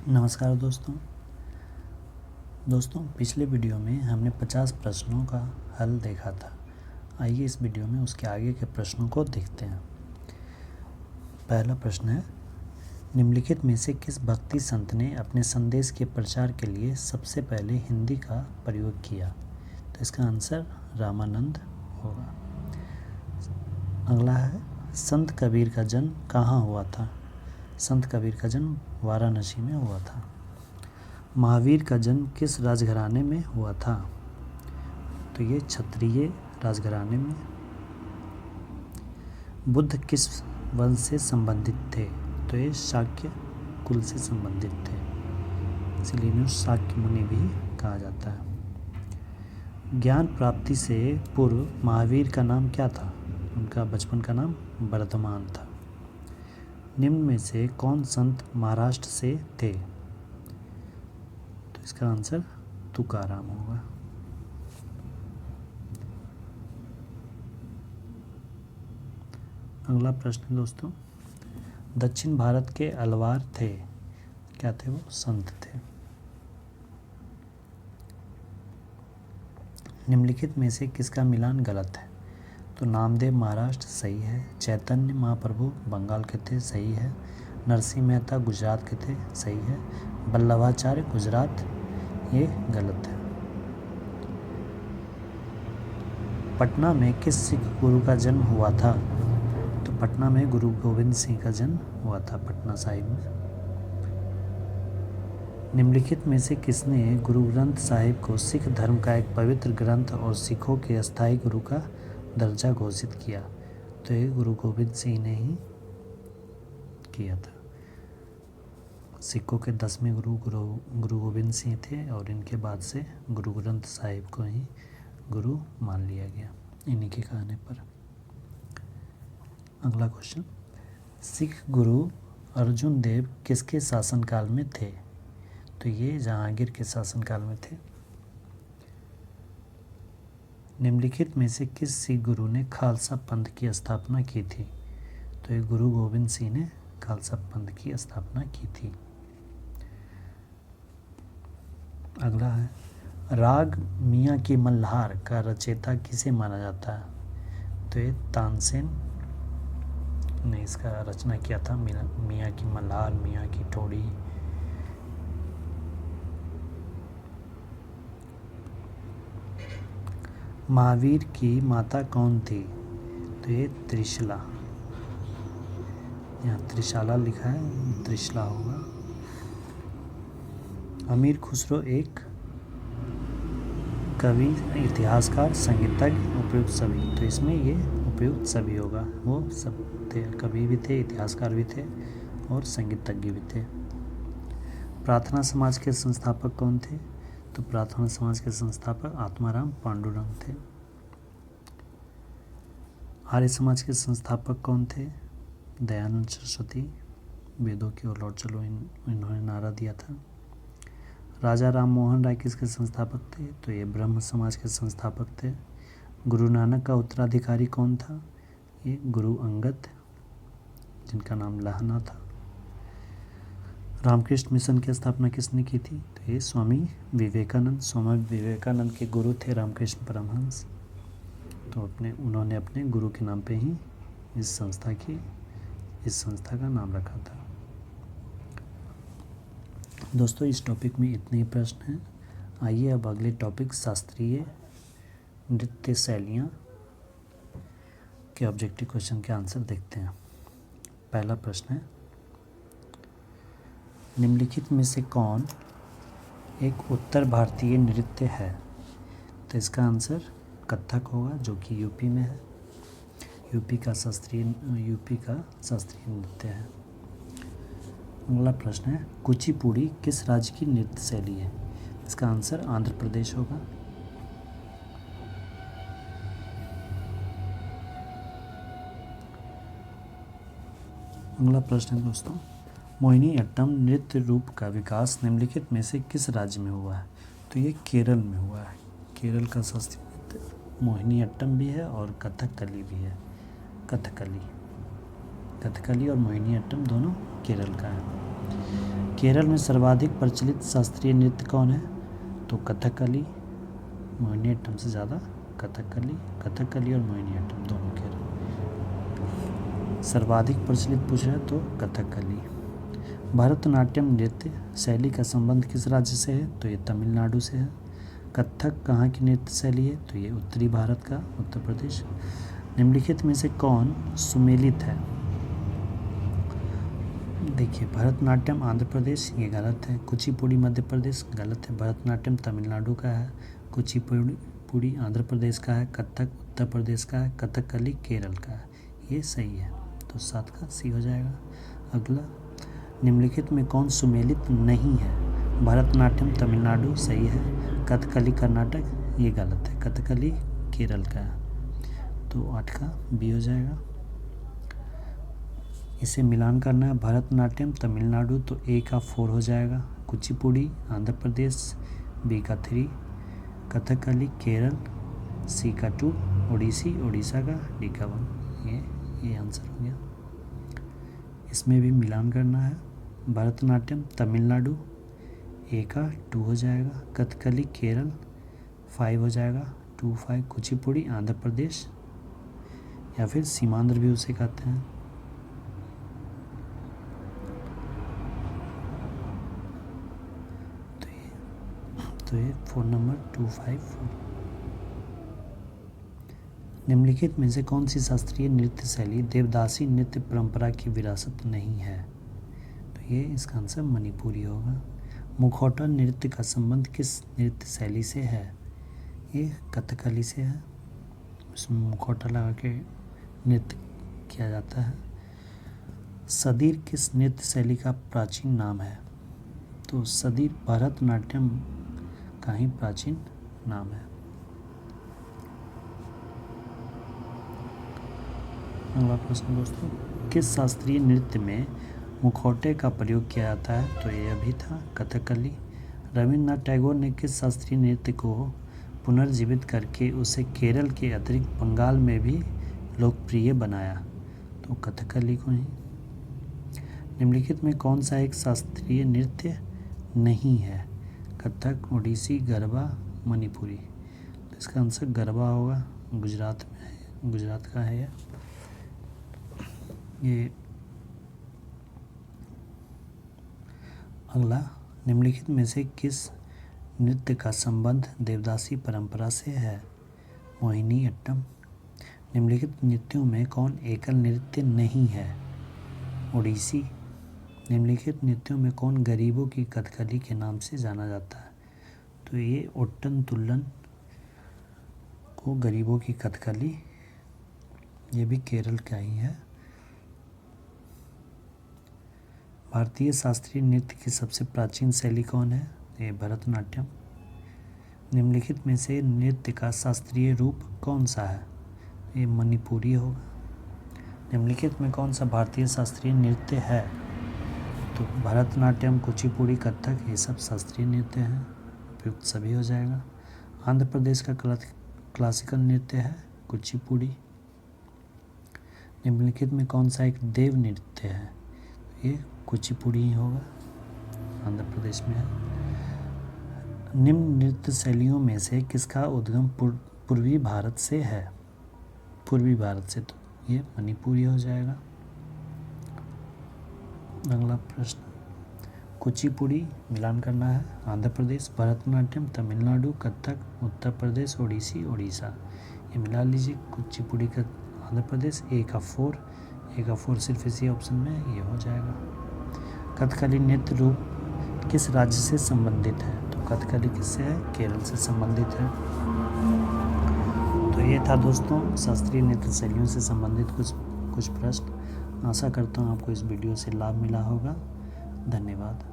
नमस्कार दोस्तों पिछले वीडियो में हमने 50 प्रश्नों का हल देखा था। आइए इस वीडियो में उसके आगे के प्रश्नों को देखते हैं। पहला प्रश्न है, निम्नलिखित में से किस भक्ति संत ने अपने संदेश के प्रचार के लिए सबसे पहले हिंदी का प्रयोग किया? तो इसका आंसर रामानंद होगा। अगला है, संत कबीर का जन्म कहाँ हुआ था? संत कबीर का जन्म वाराणसी में हुआ था। महावीर का जन्म किस राजघराने में हुआ था? तो ये क्षत्रिय राजघराने में। बुद्ध किस वंश से संबंधित थे? तो ये शाक्य कुल से संबंधित थे, इसलिए इन्हें शाक्य मुनि भी कहा जाता है। ज्ञान प्राप्ति से पूर्व महावीर का नाम क्या था? उनका बचपन का नाम वर्धमान था। निम्न में से कौन संत महाराष्ट्र से थे? तो इसका आंसर तुकाराम होगा। अगला प्रश्न दोस्तों, दक्षिण भारत के अलवार थे, क्या थे वो? संत थे। निम्नलिखित में से किसका मिलान गलत है? तो नामदेव महाराष्ट्र सही है, चैतन्य महाप्रभु बंगाल के थे सही है, नरसिंह मेहता गुजरात के थे सही है, वल्लभाचार्य गुजरात ये गलत है। पटना में किस सिख गुरु का जन्म हुआ था? तो पटना में गुरु गोविंद सिंह का जन्म हुआ था, पटना साहिब में। निम्नलिखित में से किसने गुरु ग्रंथ साहिब को सिख धर्म का एक पवित्र ग्रंथ और सिखों के अस्थायी गुरु का दर्जा घोषित किया? तो ये गुरु गोविंद सिंह ने ही किया था। सिखों के 10वें गुरु गोविंद सिंह थे और इनके बाद से गुरु ग्रंथ साहिब को ही गुरु मान लिया गया इन्हीं के कहने पर। अगला क्वेश्चन, सिख गुरु अर्जुन देव किसके शासनकाल में थे? तो ये जहांगीर के शासनकाल में थे। निम्नलिखित में से किस सिख गुरु ने खालसा पंथ की स्थापना की थी? तो ये गुरु गोविंद सिंह ने खालसा पंथ की स्थापना की थी। अगला है, राग मियाँ की मल्हार का रचयिता किसे माना जाता है? तो ये तानसेन ने इसका रचना किया था। मियाँ की मल्हार, मियाँ की ठोड़ी। महावीर की माता कौन थी? तो ये त्रिशला, यहाँ त्रिशाला लिखा है, त्रिशला होगा। अमीर खुसरो एक कवि, इतिहासकार, संगीतज्ञ, उपयुक्त सभी। तो इसमें ये उपयुक्त सभी होगा। वो सब थे, कवि भी थे, इतिहासकार भी थे और संगीतज्ञ भी थे। प्रार्थना समाज के संस्थापक कौन थे? तो प्रार्थना समाज के संस्थापक आत्माराम पांडुरंग थे। आर्य समाज के संस्थापक कौन थे? दयानंद सरस्वती। वेदों की ओर लौट चलो इन्होंने नारा दिया था। राजा राम मोहन राय किसके संस्थापक थे? तो ये ब्रह्म समाज के संस्थापक थे। गुरु नानक का उत्तराधिकारी कौन था? ये गुरु अंगद, जिनका नाम लहना था। रामकृष्ण मिशन की स्थापना किसने की थी? तो ये स्वामी विवेकानंद के गुरु थे रामकृष्ण परमहंस। तो उन्होंने अपने गुरु के नाम पे ही इस संस्था का नाम रखा था। दोस्तों इस टॉपिक में इतने ही प्रश्न हैं। आइए अब अगले टॉपिक शास्त्रीय नृत्य शैलियाँ के ऑब्जेक्टिव क्वेश्चन के आंसर देखते हैं। पहला प्रश्न है, निम्नलिखित में से कौन एक उत्तर भारतीय नृत्य है? तो इसका आंसर कथक होगा, जो कि यूपी में है। यूपी का शास्त्रीय नृत्य है। अगला प्रश्न है, कुचिपुड़ी किस राज्य की नृत्य शैली है? इसका आंसर आंध्र प्रदेश होगा। अगला प्रश्न है दोस्तों, मोहिनीअट्टम नृत्य रूप का विकास निम्नलिखित में से किस राज्य में हुआ है? तो ये केरल में हुआ है। केरल का शास्त्रीय नृत्य मोहिनीअट्टम भी है और कथकली भी है। कथकली और मोहिनीअट्टम दोनों केरल का है। केरल में सर्वाधिक प्रचलित शास्त्रीय नृत्य कौन है? तो कथकली, मोहिनीअट्टम से ज़्यादा कथकली और मोहिनीअट्टम दोनों केरल सर्वाधिक प्रचलित पूछ रहे तो कथकली। भरतनाट्यम नृत्य शैली का संबंध किस राज्य से है? तो ये तमिलनाडु से है। कथक कहाँ की नृत्य शैली है? तो ये उत्तरी भारत का, उत्तर प्रदेश। निम्नलिखित में से कौन सुमेलित है? देखिए, भरतनाट्यम आंध्र प्रदेश, ये गलत है। कुचिपुड़ी मध्य प्रदेश, गलत है। भरतनाट्यम तमिलनाडु का है। कुचिपुड़ी आंध्र प्रदेश का है। कथक उत्तर प्रदेश का है। कथकली केरल का है। ये सही है, तो 7 का सी हो जाएगा। अगला, निम्नलिखित में कौन सुमेलित नहीं है? भरतनाट्यम तमिलनाडु सही है। कथकली कर्नाटक, ये गलत है। कथकली केरल का है, तो 8 का बी हो जाएगा। इसे मिलान करना है। भरतनाट्यम तमिलनाडु, तो ए का 4 हो जाएगा। कुचिपुड़ी आंध्र प्रदेश, बी का 3। कथकली केरल, सी का 2। उड़ीसा का, डी का 1। ये आंसर हो गया। इसमें भी मिलान करना है। भरतनाट्यम तमिलनाडु, ए का 2 हो जाएगा। कथकली केरल 5 हो जाएगा, 2 5। कुचिपुड़ी आंध्र प्रदेश, या फिर सीमांध्र भी उसे कहते हैं, तो ये 4 नंबर 2 5 4। निम्नलिखित में से कौन सी शास्त्रीय नृत्य शैली देवदासी नृत्य परंपरा की विरासत नहीं है? तो ये इसका आंसर मणिपुरी होगा। मुखौटा नृत्य का संबंध किस नृत्य शैली से है? ये कथकली से है। उसमें मुखौटा लगा के नृत्य किया जाता है। सदीर किस नृत्य शैली का प्राचीन नाम है? तो सदीर भरतनाट्यम का ही प्राचीन नाम है। अगला प्रश्न दोस्तों, किस शास्त्रीय नृत्य में मुखौटे का प्रयोग किया जाता है? तो ये अभी था कथकली। रविन्द्रनाथ टैगोर ने किस शास्त्रीय नृत्य को पुनर्जीवित करके उसे केरल के अतिरिक्त बंगाल में भी लोकप्रिय बनाया? तो कथकली को ही। निम्नलिखित में कौन सा एक शास्त्रीय नृत्य नहीं है? कथक, ओडिसी, गरबा, मणिपुरी। तो इसका आंसर गरबा होगा। गुजरात में है, गुजरात का है ये। अगला, निम्नलिखित में से किस नृत्य का संबंध देवदासी परंपरा से है? मोहिनीअट्टम। निम्नलिखित नृत्यों में कौन एकल नृत्य नहीं है? ओडिसी। निम्नलिखित नृत्यों में कौन गरीबों की कथकली के नाम से जाना जाता है? तो ये ओट्टन तुल्लन को गरीबों की कथकली, ये भी केरल का ही है। भारतीय शास्त्रीय नृत्य की सबसे प्राचीन शैली कौन है? ये भरतनाट्यम। निम्नलिखित में से नृत्य का शास्त्रीय रूप कौन सा है? ये मणिपुरी होगा। निम्नलिखित में कौन सा भारतीय शास्त्रीय नृत्य है? तो भरतनाट्यम, कुचिपुड़ी, कथक, ये सब शास्त्रीय नृत्य हैं। उपयुक्त सभी हो जाएगा। आंध्र प्रदेश का क्लासिकल नृत्य है कुचिपुड़ी। निम्नलिखित में कौन सा एक देव नृत्य है? ये कुचिपुड़ी ही होगा, आंध्र प्रदेश में है। निम्न नृत्य शैलियों में से किसका उद्गम पूर्वी भारत से है? पूर्वी भारत से, तो ये मणिपुरी हो जाएगा। अगला प्रश्न, कुचिपुड़ी मिलान करना है। आंध्र प्रदेश, भरतनाट्यम तमिलनाडु, कथक उत्तर प्रदेश, ओडिसी उड़ीसा। ये मिला लीजिए। कुचिपुड़ी का आंध्र प्रदेश, ए का 4 सिर्फ इसी ऑप्शन में, ये हो जाएगा। कथकली नृत्य रूप किस राज्य से संबंधित है? तो कथकली किससे है? केरल से संबंधित है। तो ये था दोस्तों शास्त्रीय नृत्य शैलियों से संबंधित कुछ प्रश्न। आशा करता हूँ आपको इस वीडियो से लाभ मिला होगा। धन्यवाद।